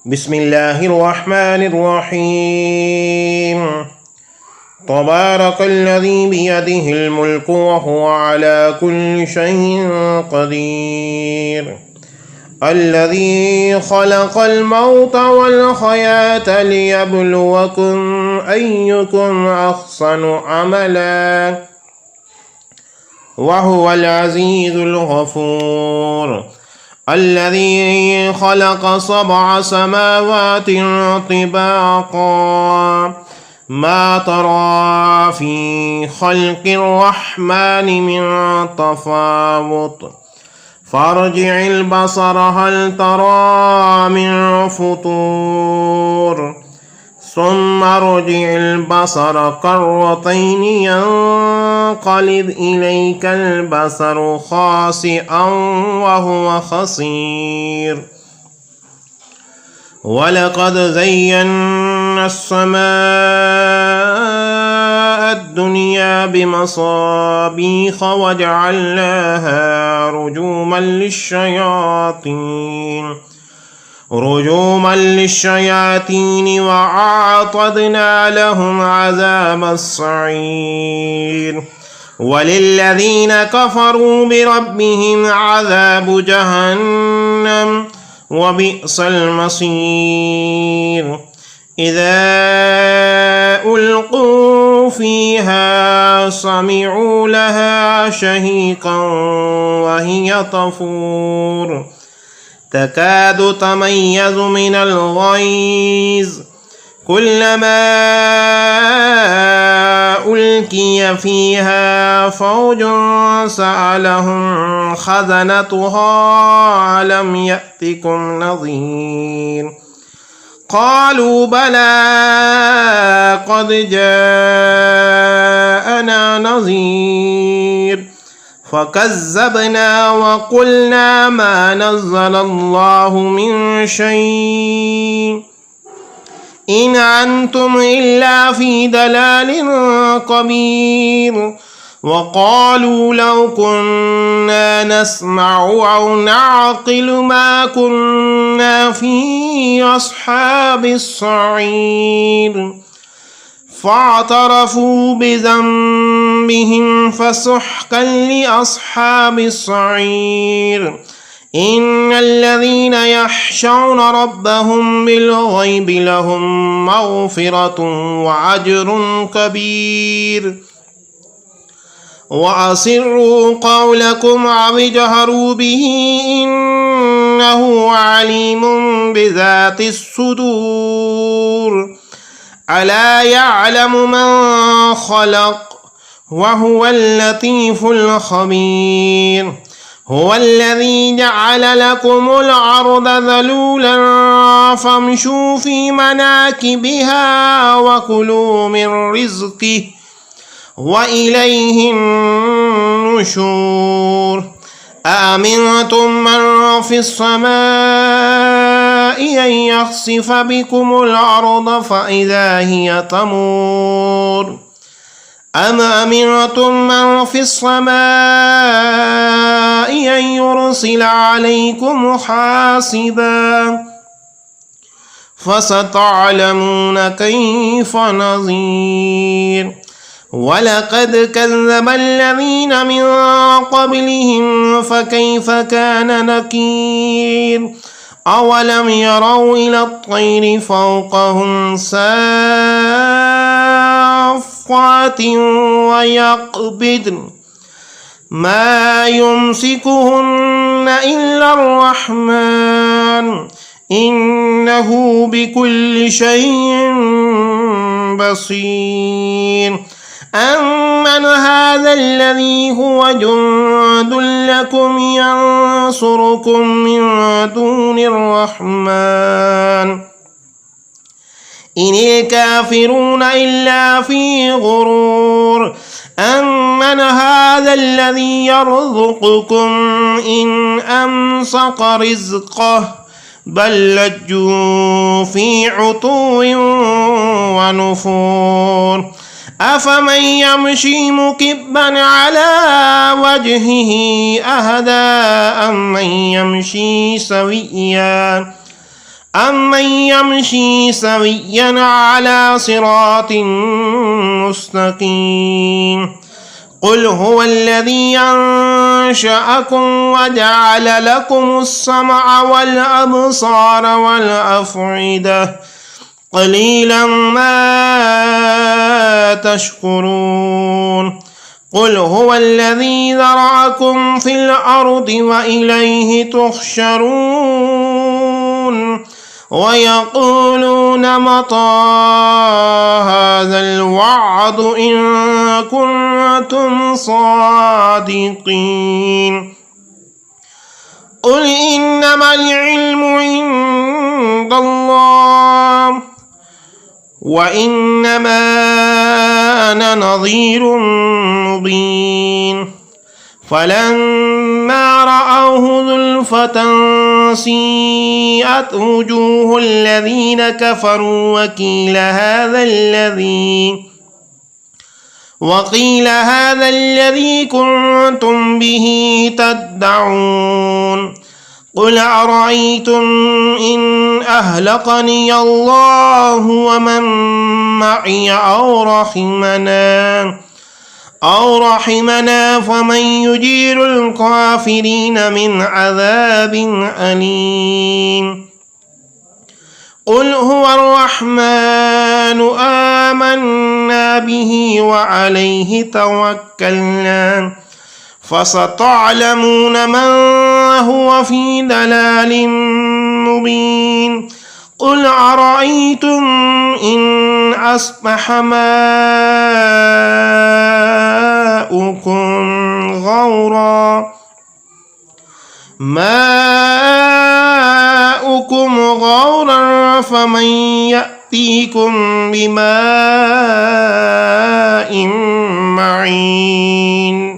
بسم الله الرحمن الرحيم. تبارك الذي بيده الملك وهو على كل شيء قدير. الذي خلق الموت والحياة ليبلوكم أيكم أحسن عملا وهو العزيز الغفور. الذي خلق 7 سماوات طباقا ما ترى في خلق الرحمن من تفاوت فارجع البصر هل ترى من فطور ثم ارجع البصر كرتين ينقلب إليك البصر خاسئا وهو خسير. ولقد زينا السماء الدنيا بمصابيح وجعلناها رجوما للشياطين وأعتدنا لهم عذاب السعير. وللذين كفروا بربهم عذاب جهنم وبئس المصير. إذا ألقوا فيها سمعوا لها شهيقا وهي تفور تكاد تميز من الغيظ كلما ألقي فيها فوج سألهم خزنتها ألم يأتكم نذير قالوا بلى قد جاءنا نذير فكذبنا وقلنا ما نزل الله من شيء إن أنتم إلا في ضلال كبير. وقالوا لو كنا نسمع أو نعقل ما كنا في أصحاب السعير فاعترفوا بذنبهم فسحقا لأصحاب السعير. إن الذين يخشون ربهم بالغيب لهم مغفرة وأجر كبير. وأسروا قولكم أو اجهروا به إنه عليم بذات الصدور. ألا يعلم من خلق وهو اللطيف الخبير. هو الذي جعل لكم الأرض ذلولا فامشوا في مناكبها وكلوا من رزقه وإليه النشور. أأمنتم من في السماء أن يخسف بكم الأرض فإذا هي تمور أم أمنتم من في السماء أن يرسل عليكم حاصبا فستعلمون كيف نذير. ولقد كذب الذين من قبلهم فكيف كان نكير. أولم يروا إلى الطير فوقهم صافات ويقبضن ما يمسكهن إلا الرحمن إنه بكل شيء بصير. أمن هذا الذي هو جند لكم ينصركم من دون الرحمن إن الكافرون إلا في غرور. أمن هذا الذي يرزقكم إن أمسك رزقه بل لجوا في عتو ونفور. أفمن يمشي مكبا على وجهه أهدى أمن يمشي سويا أمن يمشي سويا على صراط مستقيم قل هو الذي أنشأكم وجعل لكم السمع والأبصار والأفئدة قليلا ما تشكرون قل هو الذي ذرأكم في الأرض وإليه تحشرون ويقولون متى هذا الوعد إن كنتم صادقين قل إنما العلم عند الله وإنما أنا نظير مبين فلما رأوه زلفة سيئت وجوه الذين كفروا وقيل هذا الذي كنتم به تدعون قل أرأيتم إن أهلكني الله ومن معي أو رحمنا فمن يجير الكافرين من عذاب أليم قل هو الرحمن آمنا به وعليه توكلنا فستعلمون من هو في ضلال مبين قل أرأيتم إن أصبح ماؤكم غورا فمن يأتيكم بماء معين